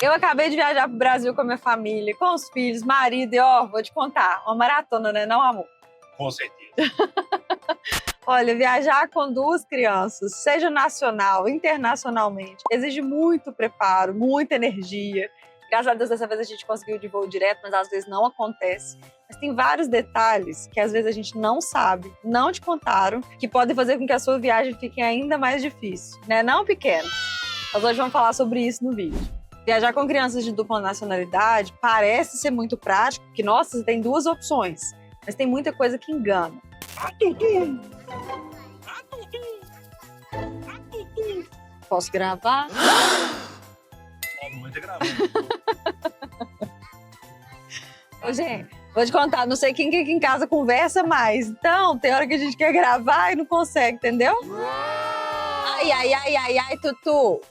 Eu acabei de viajar pro Brasil com a minha família, com os filhos, marido, e ó, vou te contar, uma maratona, né, não, amor? Com certeza. Olha, viajar com duas crianças, seja nacional, internacionalmente, exige muito preparo, muita energia. Graças a Deus, dessa vez a gente conseguiu de voo direto, mas às vezes não acontece. Mas tem vários detalhes que às vezes a gente não sabe, não te contaram, que podem fazer com que a sua viagem fique ainda mais difícil, né? Não, pequeno? Nós hoje vamos falar sobre isso no vídeo. Viajar com crianças de dupla nacionalidade parece ser muito prático, porque, nossa, você tem duas opções, mas tem muita coisa que engana. Posso gravar? Mamãe tá gravando. Ô, gente, vou te contar, não sei quem que aqui em casa conversa mais. Então, tem hora que a gente quer gravar e não consegue, entendeu? Ai, ai, ai, ai, ai, Tutu.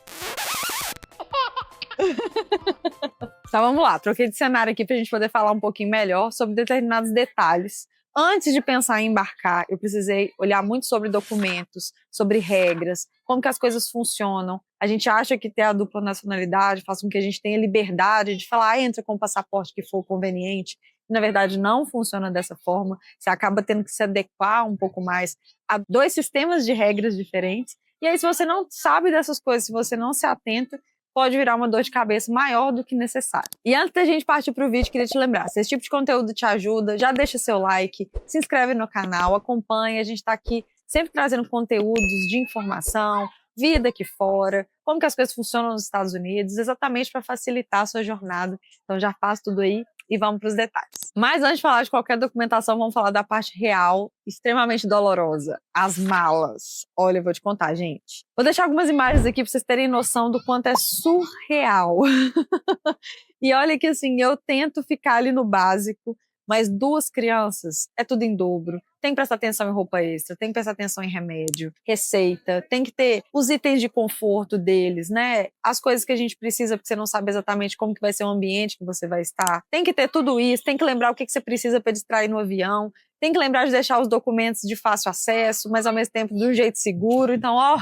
Então vamos lá, troquei de cenário aqui pra gente poder falar um pouquinho melhor sobre determinados detalhes. Antes de pensar em embarcar, eu precisei olhar muito sobre documentos, sobre regras, como que as coisas funcionam. A gente acha que ter a dupla nacionalidade faz com que a gente tenha liberdade de falar, entra com o passaporte que for conveniente. Na verdade, não funciona dessa forma. Você acaba tendo que se adequar um pouco mais a dois sistemas de regras diferentes. E aí, se você não sabe dessas coisas, se você não se atenta, pode virar uma dor de cabeça maior do que necessário. E antes da gente partir para o vídeo, queria te lembrar, se esse tipo de conteúdo te ajuda, já deixa seu like, se inscreve no canal, acompanha, a gente está aqui sempre trazendo conteúdos de informação, vida aqui fora, como que as coisas funcionam nos Estados Unidos, exatamente para facilitar a sua jornada. Então já faz tudo aí e vamos para os detalhes. Mas antes de falar de qualquer documentação, vamos falar da parte real, extremamente dolorosa, as malas. Olha, eu vou te contar, gente. Vou deixar algumas imagens aqui para vocês terem noção do quanto é surreal. E olha que assim, eu tento ficar ali no básico, mas duas crianças é tudo em dobro. Tem que prestar atenção em roupa extra, tem que prestar atenção em remédio, receita, tem que ter os itens de conforto deles, né? As coisas que a gente precisa, porque você não sabe exatamente como que vai ser o ambiente que você vai estar. Tem que ter tudo isso, tem que lembrar o que você precisa para distrair no avião, tem que lembrar de deixar os documentos de fácil acesso, mas ao mesmo tempo de um jeito seguro. Então, ó,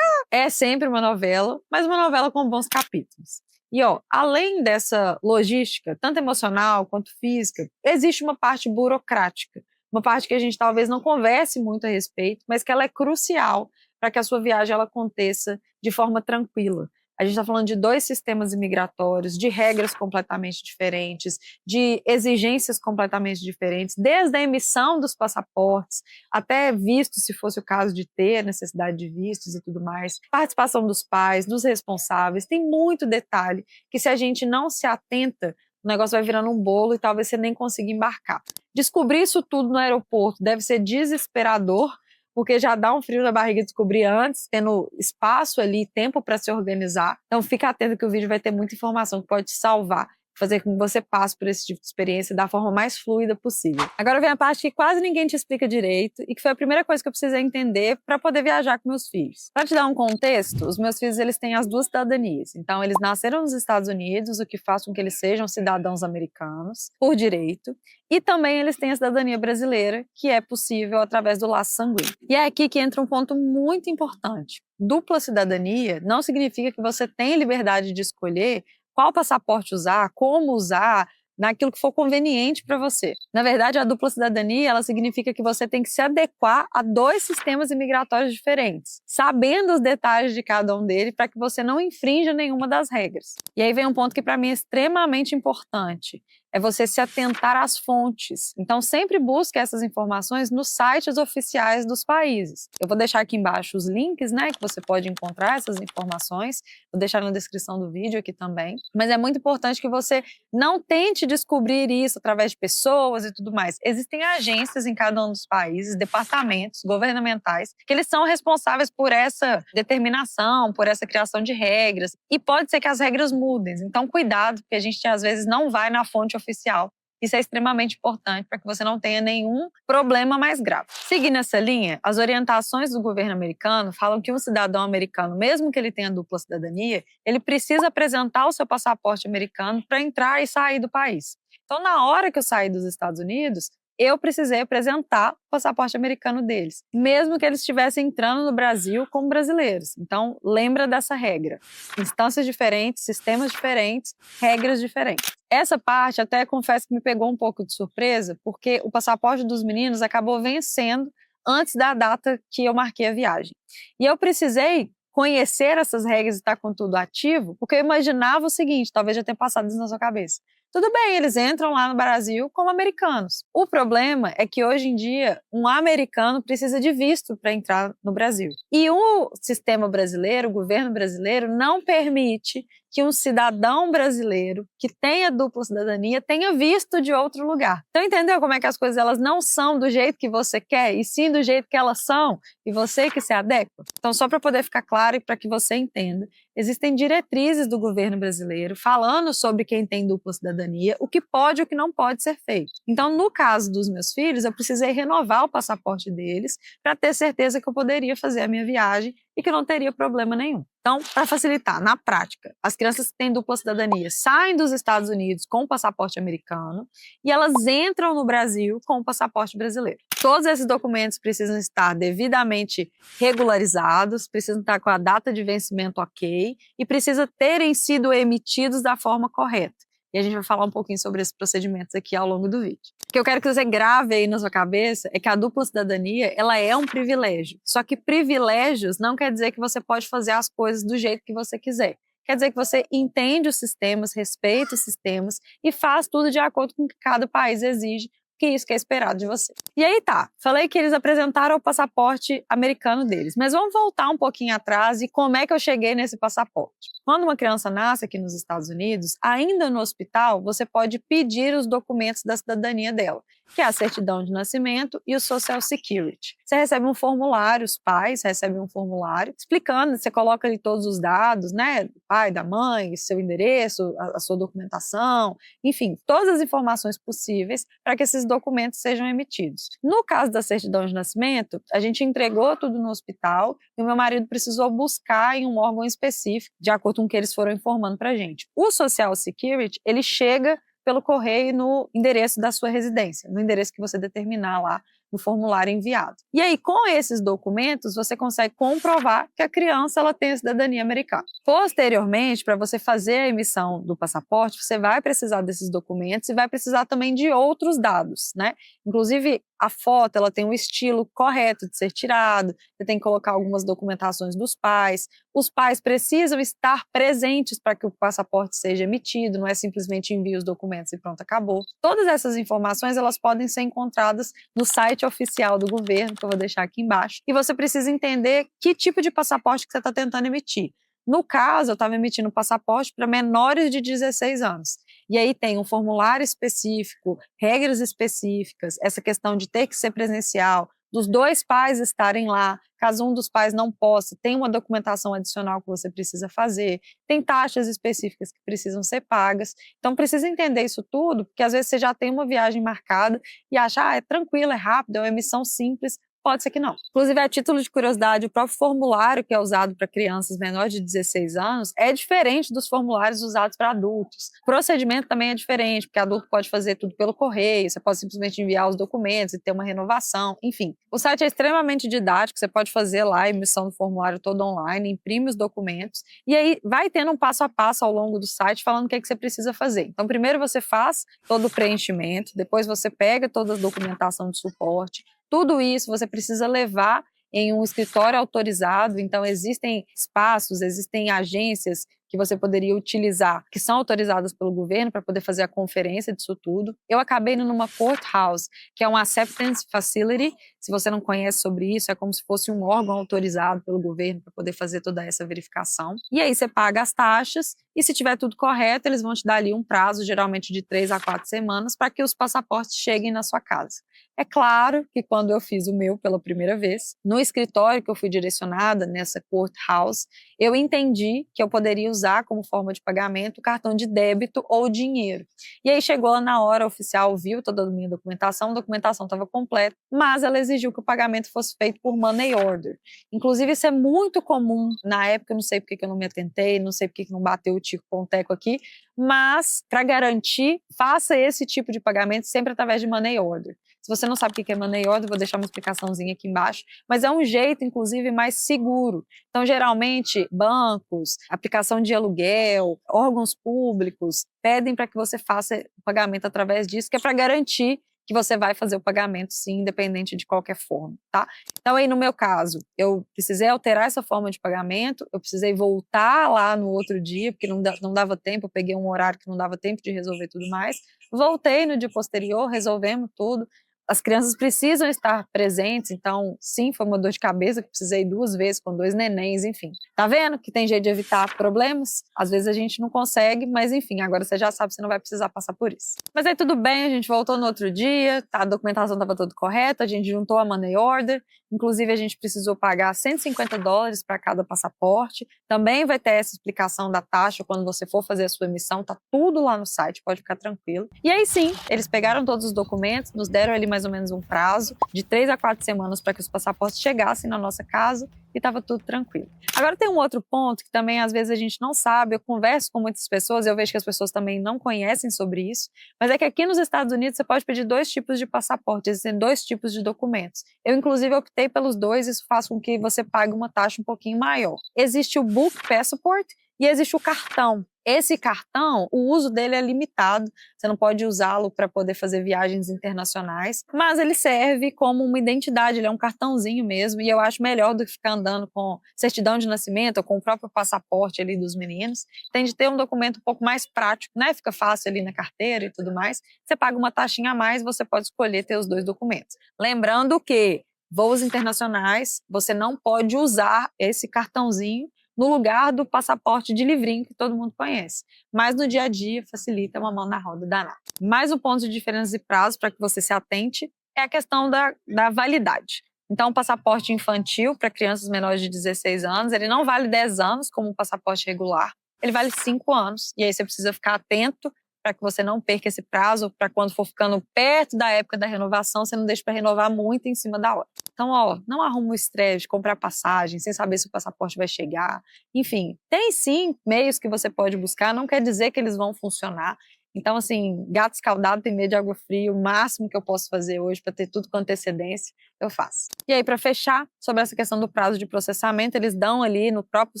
é sempre uma novela, mas uma novela com bons capítulos. E, ó, além dessa logística, tanto emocional quanto física, existe uma parte burocrática, uma parte que a gente talvez não converse muito a respeito, mas que ela é crucial para que a sua viagem ela aconteça de forma tranquila. A gente está falando de dois sistemas imigratórios, de regras completamente diferentes, de exigências completamente diferentes, desde a emissão dos passaportes até visto, se fosse o caso de ter necessidade de vistos e tudo mais, participação dos pais, dos responsáveis, tem muito detalhe que se a gente não se atenta, o negócio vai virando um bolo e talvez você nem consiga embarcar. Descobrir isso tudo no aeroporto deve ser desesperador, porque já dá um frio na barriga descobrir antes, tendo espaço ali, tempo para se organizar. Então fica atento que o vídeo vai ter muita informação que pode te salvar, fazer com que você passe por esse tipo de experiência da forma mais fluida possível. Agora vem a parte que quase ninguém te explica direito e que foi a primeira coisa que eu precisei entender para poder viajar com meus filhos. Para te dar um contexto, os meus filhos eles têm as duas cidadanias. Então eles nasceram nos Estados Unidos, o que faz com que eles sejam cidadãos americanos por direito, e também eles têm a cidadania brasileira, que é possível através do laço sanguíneo. E é aqui que entra um ponto muito importante. Dupla cidadania não significa que você tem liberdade de escolher qual passaporte usar, como usar, naquilo que for conveniente para você. Na verdade, a dupla cidadania, ela significa que você tem que se adequar a dois sistemas imigratórios diferentes, sabendo os detalhes de cada um deles para que você não infrinja nenhuma das regras. E aí vem um ponto que para mim é extremamente importante, é você se atentar às fontes. Então, sempre busque essas informações nos sites oficiais dos países. Eu vou deixar aqui embaixo os links, né, que você pode encontrar essas informações. Vou deixar na descrição do vídeo aqui também. Mas é muito importante que você não tente descobrir isso através de pessoas e tudo mais. Existem agências em cada um dos países, departamentos governamentais, que eles são responsáveis por essa determinação, por essa criação de regras. E pode ser que as regras mudem. Então, cuidado, porque a gente às vezes não vai na fonte oficial. Isso é extremamente importante para que você não tenha nenhum problema mais grave. Seguindo essa linha, as orientações do governo americano falam que um cidadão americano, mesmo que ele tenha dupla cidadania, ele precisa apresentar o seu passaporte americano para entrar e sair do país. Então, na hora que eu sair dos Estados Unidos, eu precisei apresentar o passaporte americano deles, mesmo que eles estivessem entrando no Brasil como brasileiros. Então, lembra dessa regra. Instâncias diferentes, sistemas diferentes, regras diferentes. Essa parte até confesso que me pegou um pouco de surpresa, porque o passaporte dos meninos acabou vencendo antes da data que eu marquei a viagem. E eu precisei conhecer essas regras e estar com tudo ativo, porque eu imaginava o seguinte, talvez já tenha passado isso na sua cabeça. Tudo bem, eles entram lá no Brasil como americanos. O problema é que hoje em dia um americano precisa de visto para entrar no Brasil. E o sistema brasileiro, o governo brasileiro, não permite que um cidadão brasileiro que tenha dupla cidadania tenha visto de outro lugar. Então entendeu como é que as coisas elas não são do jeito que você quer, e sim do jeito que elas são, e você que se adequa? Então só para poder ficar claro e para que você entenda, existem diretrizes do governo brasileiro falando sobre quem tem dupla cidadania, o que pode e o que não pode ser feito. Então, no caso dos meus filhos, eu precisei renovar o passaporte deles para ter certeza que eu poderia fazer a minha viagem e que não teria problema nenhum. Então, para facilitar, na prática, as crianças que têm dupla cidadania saem dos Estados Unidos com o passaporte americano e elas entram no Brasil com o passaporte brasileiro. Todos esses documentos precisam estar devidamente regularizados, precisam estar com a data de vencimento ok e precisam terem sido emitidos da forma correta. E a gente vai falar um pouquinho sobre esses procedimentos aqui ao longo do vídeo. O que eu quero que você grave aí na sua cabeça é que a dupla cidadania, ela é um privilégio. Só que privilégios não quer dizer que você pode fazer as coisas do jeito que você quiser. Quer dizer que você entende os sistemas, respeita os sistemas e faz tudo de acordo com o que cada país exige, que isso que é esperado de você. E aí tá, falei que eles apresentaram o passaporte americano deles, mas vamos voltar um pouquinho atrás e como é que eu cheguei nesse passaporte. Quando uma criança nasce aqui nos Estados Unidos, ainda no hospital, você pode pedir os documentos da cidadania dela, que é a certidão de nascimento e o Social Security. Você recebe um formulário, os pais recebem um formulário explicando, você coloca ali todos os dados, né, do pai, da mãe, seu endereço, a sua documentação, enfim, todas as informações possíveis para que esses documentos sejam emitidos. No caso da certidão de nascimento, a gente entregou tudo no hospital e o meu marido precisou buscar em um órgão específico, de acordo com o que eles foram informando para a gente. O Social Security, ele chega pelo correio no endereço da sua residência, no endereço que você determinar lá no formulário enviado. E aí, com esses documentos, você consegue comprovar que a criança ela tem a cidadania americana. Posteriormente, para você fazer a emissão do passaporte, você vai precisar desses documentos e vai precisar também de outros dados, né? Inclusive, a foto ela tem um estilo correto de ser tirado, você tem que colocar algumas documentações dos pais. Os pais precisam estar presentes para que o passaporte seja emitido, não é simplesmente envia os documentos e pronto, acabou. Todas essas informações elas podem ser encontradas no site oficial do governo, que eu vou deixar aqui embaixo, e você precisa entender que tipo de passaporte que você está tentando emitir. No caso, eu estava emitindo passaporte para menores de 16 anos. E aí tem um formulário específico, regras específicas, essa questão de ter que ser presencial, dos dois pais estarem lá, caso um dos pais não possa, tem uma documentação adicional que você precisa fazer, tem taxas específicas que precisam ser pagas. Então precisa entender isso tudo, porque às vezes você já tem uma viagem marcada e acha, é tranquilo, é rápido, é uma emissão simples. Pode ser que não. Inclusive, a título de curiosidade, o próprio formulário que é usado para crianças menores de 16 anos é diferente dos formulários usados para adultos. O procedimento também é diferente, porque adulto pode fazer tudo pelo correio, você pode simplesmente enviar os documentos e ter uma renovação, enfim. O site é extremamente didático, você pode fazer lá a emissão do formulário todo online, imprime os documentos, e aí vai tendo um passo a passo ao longo do site falando o que você precisa fazer. Então, primeiro você faz todo o preenchimento, depois você pega toda a documentação de suporte. Tudo isso você precisa levar em um escritório autorizado, então existem espaços, existem agências que você poderia utilizar, que são autorizadas pelo governo para poder fazer a conferência disso tudo. Eu acabei indo numa courthouse, que é um acceptance facility. Se você não conhece sobre isso, é como se fosse um órgão autorizado pelo governo para poder fazer toda essa verificação. E aí você paga as taxas e se tiver tudo correto, eles vão te dar ali um prazo, geralmente de 3 a 4 semanas, para que os passaportes cheguem na sua casa. É claro que quando eu fiz o meu pela primeira vez, no escritório que eu fui direcionada, nessa courthouse, eu entendi que eu poderia usar como forma de pagamento o cartão de débito ou dinheiro. E aí chegou na hora, o oficial viu toda a minha documentação, a documentação estava completa, mas ela exigiu que o pagamento fosse feito por money order. Inclusive isso é muito comum, na época eu não sei porque que eu não me atentei, não sei porque que não bateu tico com o teco aqui, mas para garantir, faça esse tipo de pagamento sempre através de money order. Se você não sabe o que é money order, vou deixar uma explicaçãozinha aqui embaixo, mas é um jeito, inclusive, mais seguro. Então, geralmente, bancos, aplicação de aluguel, órgãos públicos pedem para que você faça o pagamento através disso, que é para garantir que você vai fazer o pagamento, sim, independente de qualquer forma, tá? Então, aí, no meu caso, eu precisei alterar essa forma de pagamento, eu precisei voltar lá no outro dia, porque não dava tempo, eu peguei um horário que não dava tempo de resolver tudo mais, voltei no dia posterior, resolvemos tudo. As crianças precisam estar presentes, então, sim, foi uma dor de cabeça que precisei 2 vezes com 2 nenéns, enfim. Tá vendo que tem jeito de evitar problemas? Às vezes a gente não consegue, mas enfim, agora você já sabe, você não vai precisar passar por isso. Mas aí tudo bem, a gente voltou no outro dia, tá, a documentação estava toda correta, a gente juntou a money order, inclusive a gente precisou pagar $150 para cada passaporte. Também vai ter essa explicação da taxa quando você for fazer a sua emissão, tá tudo lá no site, pode ficar tranquilo. E aí sim, eles pegaram todos os documentos, nos deram ali mais ou menos um prazo de 3 a 4 semanas para que os passaportes chegassem na nossa casa e estava tudo tranquilo. Agora tem um outro ponto que também às vezes a gente não sabe, eu converso com muitas pessoas, eu vejo que as pessoas também não conhecem sobre isso, mas é que aqui nos Estados Unidos você pode pedir 2 tipos de passaporte, existem 2 tipos de documentos. Eu inclusive optei pelos 2, isso faz com que você pague uma taxa um pouquinho maior. Existe o Book Passport e existe o cartão. Esse cartão, o uso dele é limitado, você não pode usá-lo para poder fazer viagens internacionais, mas ele serve como uma identidade, ele é um cartãozinho mesmo, e eu acho melhor do que ficar andando com certidão de nascimento ou com o próprio passaporte ali dos meninos. Tem de ter um documento um pouco mais prático, né? Fica fácil ali na carteira e tudo mais. Você paga uma taxinha a mais, você pode escolher ter os 2 documentos. Lembrando que voos internacionais, você não pode usar esse cartãozinho no lugar do passaporte de livrinho que todo mundo conhece. Mas no dia a dia facilita uma mão na roda danada. Mais um ponto de diferença de prazo para que você se atente é a questão da validade. Então, o passaporte infantil para crianças menores de 16 anos, ele não vale 10 anos como um passaporte regular, ele vale 5 anos. E aí você precisa ficar atento para que você não perca esse prazo, para quando for ficando perto da época da renovação, você não deixe para renovar muito em cima da hora. Então, não arruma o estresse de comprar passagem sem saber se o passaporte vai chegar. Enfim, tem sim meios que você pode buscar, não quer dizer que eles vão funcionar. Então, assim, gato escaldado tem medo de água fria, o máximo que eu posso fazer hoje para ter tudo com antecedência, eu faço. E aí, para fechar, sobre essa questão do prazo de processamento, eles dão ali no próprio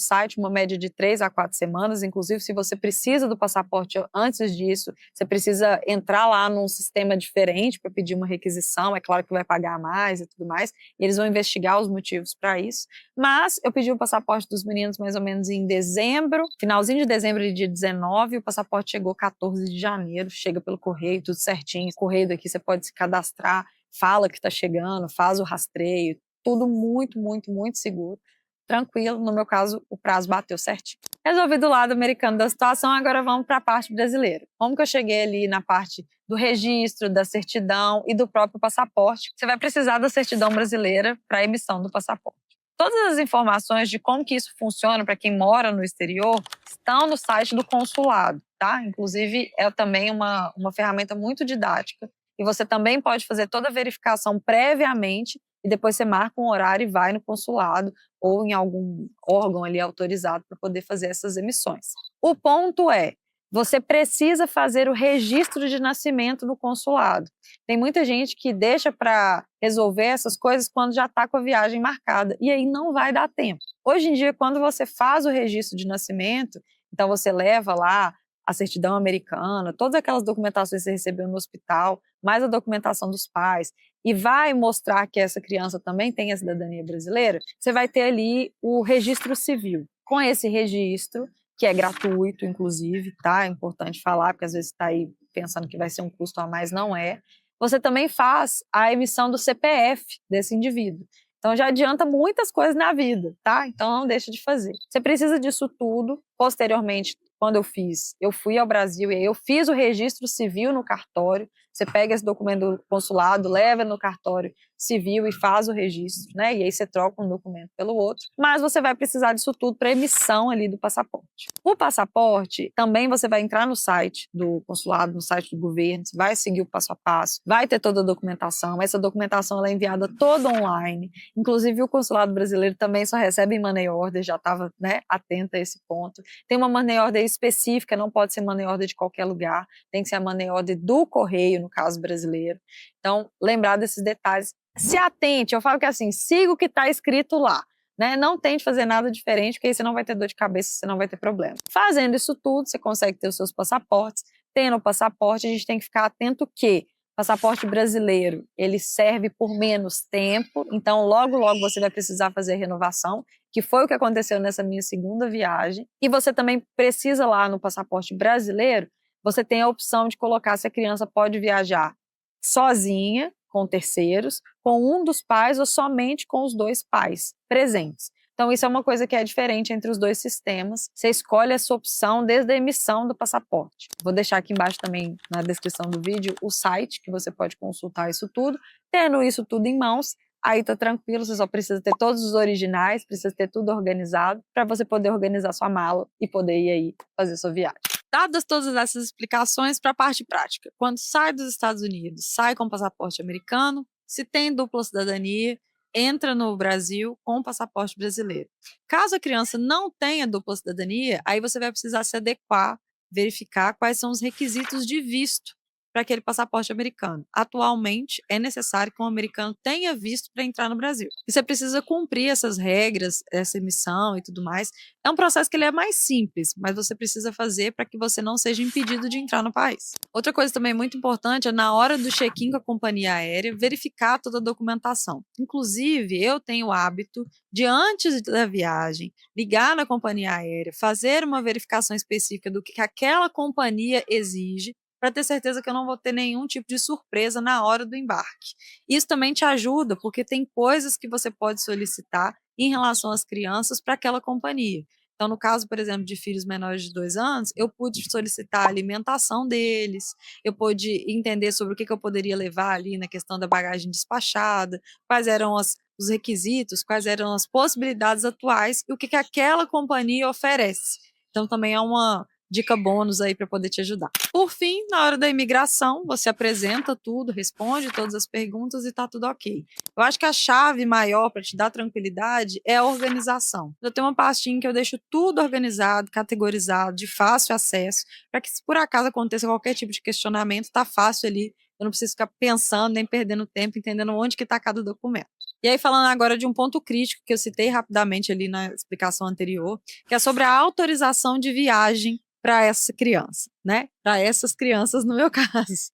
site uma média de 3 a 4 semanas, inclusive se você precisa do passaporte antes disso, você precisa entrar lá num sistema diferente para pedir uma requisição, é claro que vai pagar mais e tudo mais, e eles vão investigar os motivos para isso, mas eu pedi o passaporte dos meninos mais ou menos em dezembro, finalzinho de dezembro, dia 19, e o passaporte chegou 14 de janeiro, chega pelo correio, tudo certinho, o correio daqui você pode se cadastrar, fala que está chegando, faz o rastreio, tudo muito, muito, muito seguro, tranquilo. No meu caso, o prazo bateu certinho. Resolvido o lado americano da situação, agora vamos para a parte brasileira. Como que eu cheguei ali na parte do registro, da certidão e do próprio passaporte? Você vai precisar da certidão brasileira para a emissão do passaporte. Todas as informações de como que isso funciona para quem mora no exterior estão no site do consulado, tá? Inclusive, é também uma ferramenta muito didática. E você também pode fazer toda a verificação previamente e depois você marca um horário e vai no consulado ou em algum órgão ali autorizado para poder fazer essas emissões. O ponto é, você precisa fazer o registro de nascimento no consulado. Tem muita gente que deixa para resolver essas coisas quando já está com a viagem marcada, e aí não vai dar tempo. Hoje em dia, quando você faz o registro de nascimento, então você leva lá a certidão americana, todas aquelas documentações que você recebeu no hospital, mais a documentação dos pais, e vai mostrar que essa criança também tem a cidadania brasileira, você vai ter ali o registro civil. Com esse registro, que é gratuito, inclusive, tá? É importante falar, porque às vezes está aí pensando que vai ser um custo a mais, não é. Você também faz a emissão do CPF desse indivíduo. Então já adianta muitas coisas na vida, tá? Então não deixa de fazer. Você precisa disso tudo. Posteriormente, quando eu fui ao Brasil e eu fiz o registro civil no cartório. Você pega esse documento do consulado, leva no cartório civil e faz o registro, né? E aí você troca um documento pelo outro. Mas você vai precisar disso tudo para emissão ali do passaporte. O passaporte, também você vai entrar no site do consulado, no site do governo, você vai seguir o passo a passo, vai ter toda a documentação. Essa documentação ela é enviada toda online. Inclusive o consulado brasileiro também só recebe em money order, já estava, né, atenta a esse ponto. Tem uma money order específica, não pode ser money order de qualquer lugar, tem que ser a money order do correio, no caso brasileiro. Então, lembrar desses detalhes. Se atente, eu falo que assim, siga o que está escrito lá. Né? Não tente fazer nada diferente, porque aí você não vai ter dor de cabeça, você não vai ter problema. Fazendo isso tudo, você consegue ter os seus passaportes. Tendo o passaporte, a gente tem que ficar atento que passaporte brasileiro, ele serve por menos tempo, então logo, logo você vai precisar fazer a renovação, que foi o que aconteceu nessa minha segunda viagem. E você também precisa lá no passaporte brasileiro, você tem a opção de colocar se a criança pode viajar sozinha, com terceiros, com um dos pais ou somente com os dois pais presentes. Então, isso é uma coisa que é diferente entre os dois sistemas. Você escolhe a sua opção desde a emissão do passaporte. Vou deixar aqui embaixo também na descrição do vídeo o site que você pode consultar isso tudo. Tendo isso tudo em mãos, aí tá tranquilo, você só precisa ter todos os originais, precisa ter tudo organizado para você poder organizar sua mala e poder ir aí fazer sua viagem. Dadas todas essas explicações, para a parte prática. Quando sai dos Estados Unidos, sai com passaporte americano, se tem dupla cidadania, entra no Brasil com passaporte brasileiro. Caso a criança não tenha dupla cidadania, aí você vai precisar se adequar, verificar quais são os requisitos de visto para aquele passaporte americano. Atualmente, é necessário que um americano tenha visto para entrar no Brasil. E você precisa cumprir essas regras, essa emissão e tudo mais. É um processo que ele é mais simples, mas você precisa fazer para que você não seja impedido de entrar no país. Outra coisa também muito importante é, na hora do check-in com a companhia aérea, verificar toda a documentação. Inclusive, eu tenho o hábito de, antes da viagem, ligar na companhia aérea, fazer uma verificação específica do que aquela companhia exige, para ter certeza que eu não vou ter nenhum tipo de surpresa na hora do embarque. Isso também te ajuda, porque tem coisas que você pode solicitar em relação às crianças para aquela companhia. Então, no caso, por exemplo, de filhos menores de 2 anos, eu pude solicitar a alimentação deles, eu pude entender sobre o que eu poderia levar ali na questão da bagagem despachada, quais eram os requisitos, quais eram as possibilidades atuais e o que aquela companhia oferece. Então, também é uma dica bônus aí para poder te ajudar. Por fim, na hora da imigração, você apresenta tudo, responde todas as perguntas e tá tudo ok. Eu acho que a chave maior para te dar tranquilidade é a organização. Eu tenho uma pastinha que eu deixo tudo organizado, categorizado, de fácil acesso, para que, se por acaso aconteça qualquer tipo de questionamento, tá fácil ali. Eu não preciso ficar pensando nem perdendo tempo, entendendo onde que está cada documento. E aí, falando agora de um ponto crítico que eu citei rapidamente ali na explicação anterior, que é sobre a autorização de viagem para essa criança, né? Para essas crianças, no meu caso.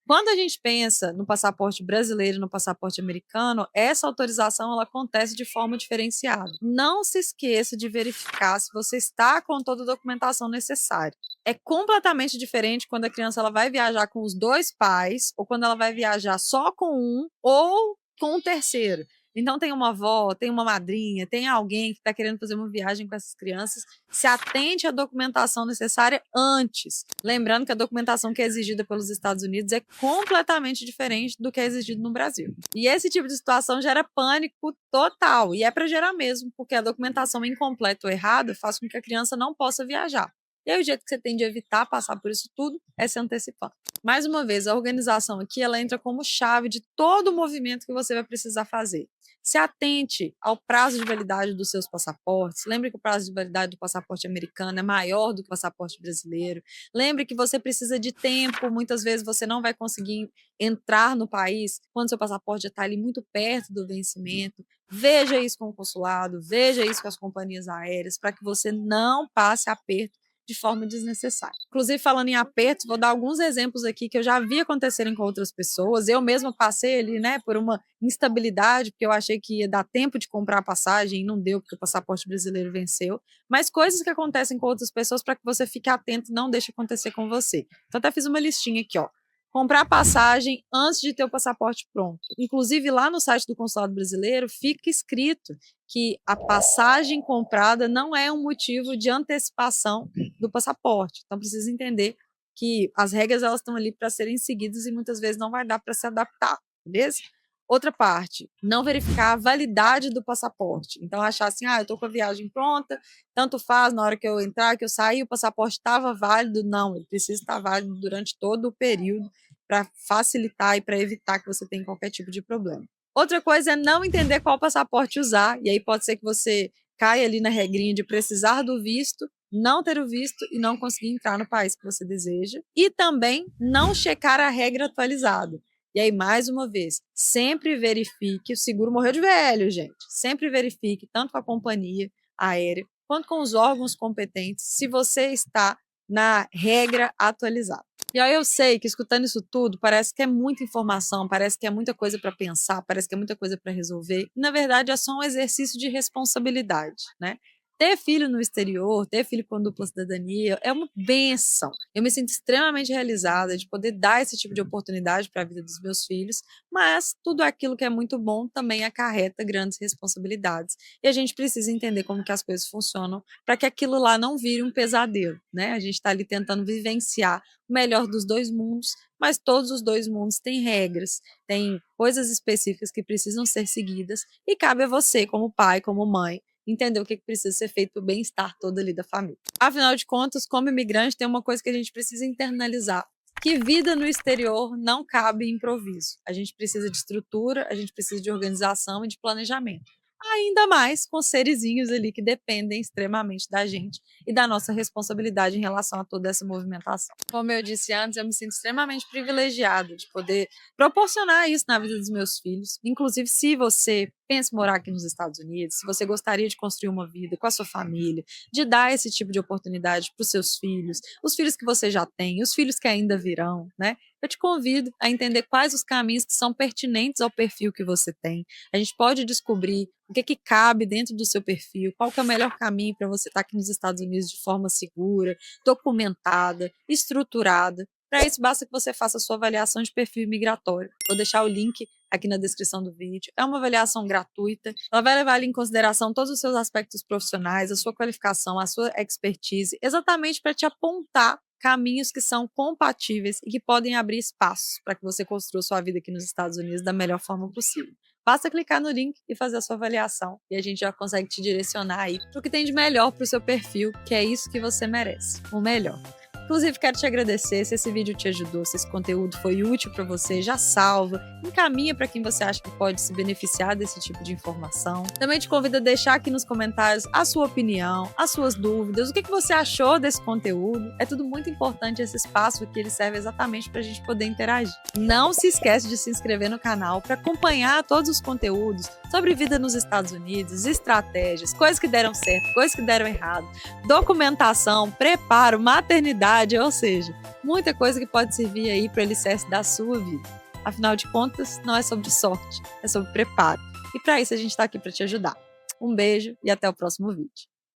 Quando a gente pensa no passaporte brasileiro e no passaporte americano, essa autorização ela acontece de forma diferenciada. Não se esqueça de verificar se você está com toda a documentação necessária. É completamente diferente quando a criança ela vai viajar com os dois pais, ou quando ela vai viajar só com um, ou com um terceiro. Então, tem uma avó, tem uma madrinha, tem alguém que está querendo fazer uma viagem com essas crianças, se atente à documentação necessária antes. Lembrando que a documentação que é exigida pelos Estados Unidos é completamente diferente do que é exigido no Brasil. E esse tipo de situação gera pânico total, e é para gerar mesmo, porque a documentação incompleta ou errada faz com que a criança não possa viajar. E aí o jeito que você tem de evitar passar por isso tudo é se antecipando. Mais uma vez, a organização aqui ela entra como chave de todo o movimento que você vai precisar fazer. Se atente ao prazo de validade dos seus passaportes. Lembre que o prazo de validade do passaporte americano é maior do que o passaporte brasileiro. Lembre que você precisa de tempo. Muitas vezes você não vai conseguir entrar no país quando seu passaporte já está ali muito perto do vencimento. Veja isso com o consulado, veja isso com as companhias aéreas, para que você não passe aperto de forma desnecessária. Inclusive, falando em apertos, vou dar alguns exemplos aqui que eu já vi acontecerem com outras pessoas. Eu mesma passei ali, né, por uma instabilidade, porque eu achei que ia dar tempo de comprar a passagem e não deu, porque o passaporte brasileiro venceu. Mas coisas que acontecem com outras pessoas para que você fique atento e não deixe acontecer com você. Então, até fiz uma listinha aqui, ó. Comprar passagem antes de ter o passaporte pronto. Inclusive, lá no site do Consulado Brasileiro fica escrito que a passagem comprada não é um motivo de antecipação do passaporte. Então, precisa entender que as regras elas estão ali para serem seguidas e muitas vezes não vai dar para se adaptar, beleza? Outra parte, não verificar a validade do passaporte. Então, achar assim, eu estou com a viagem pronta, tanto faz na hora que eu entrar, que eu sair, o passaporte estava válido. Não, ele precisa estar válido durante todo o período para facilitar e para evitar que você tenha qualquer tipo de problema. Outra coisa é não entender qual passaporte usar, e aí pode ser que você caia ali na regrinha de precisar do visto, não ter o visto e não conseguir entrar no país que você deseja. E também não checar a regra atualizada. E aí, mais uma vez, sempre verifique, o seguro morreu de velho, gente. Sempre verifique, tanto com a companhia aérea, quanto com os órgãos competentes, se você está na regra atualizada. E aí eu sei que escutando isso tudo, parece que é muita informação, parece que é muita coisa para pensar, parece que é muita coisa para resolver. E, na verdade, é só um exercício de responsabilidade, né? Ter filho no exterior, ter filho com dupla cidadania é uma benção. Eu me sinto extremamente realizada de poder dar esse tipo de oportunidade para a vida dos meus filhos, mas tudo aquilo que é muito bom também acarreta grandes responsabilidades. E a gente precisa entender como que as coisas funcionam para que aquilo lá não vire um pesadelo, né? A gente está ali tentando vivenciar o melhor dos dois mundos, mas todos os dois mundos têm regras, têm coisas específicas que precisam ser seguidas e cabe a você, como pai, como mãe, entender o que precisa ser feito para o bem-estar todo ali da família. Afinal de contas, como imigrante, tem uma coisa que a gente precisa internalizar, que vida no exterior não cabe improviso. A gente precisa de estrutura, a gente precisa de organização e de planejamento. Ainda mais com serezinhos ali que dependem extremamente da gente e da nossa responsabilidade em relação a toda essa movimentação. Como eu disse antes, eu me sinto extremamente privilegiada de poder proporcionar isso na vida dos meus filhos. Inclusive, se você pensa em morar aqui nos Estados Unidos, se você gostaria de construir uma vida com a sua família, de dar esse tipo de oportunidade para os seus filhos, os filhos que você já tem, os filhos que ainda virão, né? Eu te convido a entender quais os caminhos que são pertinentes ao perfil que você tem. A gente pode descobrir o que cabe dentro do seu perfil, qual que é o melhor caminho para você estar aqui nos Estados Unidos de forma segura, documentada, estruturada. Para isso, basta que você faça a sua avaliação de perfil migratório. Vou deixar o link aqui na descrição do vídeo. É uma avaliação gratuita. Ela vai levar ali em consideração todos os seus aspectos profissionais, a sua qualificação, a sua expertise, exatamente para te apontar caminhos que são compatíveis e que podem abrir espaços para que você construa sua vida aqui nos Estados Unidos da melhor forma possível. Basta clicar no link e fazer a sua avaliação e a gente já consegue te direcionar aí para o que tem de melhor para o seu perfil, que é isso que você merece, o melhor. Inclusive, quero te agradecer se esse vídeo te ajudou, se esse conteúdo foi útil para você, já salva, encaminha para quem você acha que pode se beneficiar desse tipo de informação. Também te convido a deixar aqui nos comentários a sua opinião, as suas dúvidas, o que você achou desse conteúdo. É tudo muito importante esse espaço aqui, ele serve exatamente para a gente poder interagir. Não se esquece de se inscrever no canal para acompanhar todos os conteúdos sobre vida nos Estados Unidos, estratégias, coisas que deram certo, coisas que deram errado, documentação, preparo, maternidade, ou seja, muita coisa que pode servir aí para o alicerce da sua vida. Afinal de contas, não é sobre sorte, é sobre preparo. E para isso a gente está aqui para te ajudar. Um beijo e até o próximo vídeo.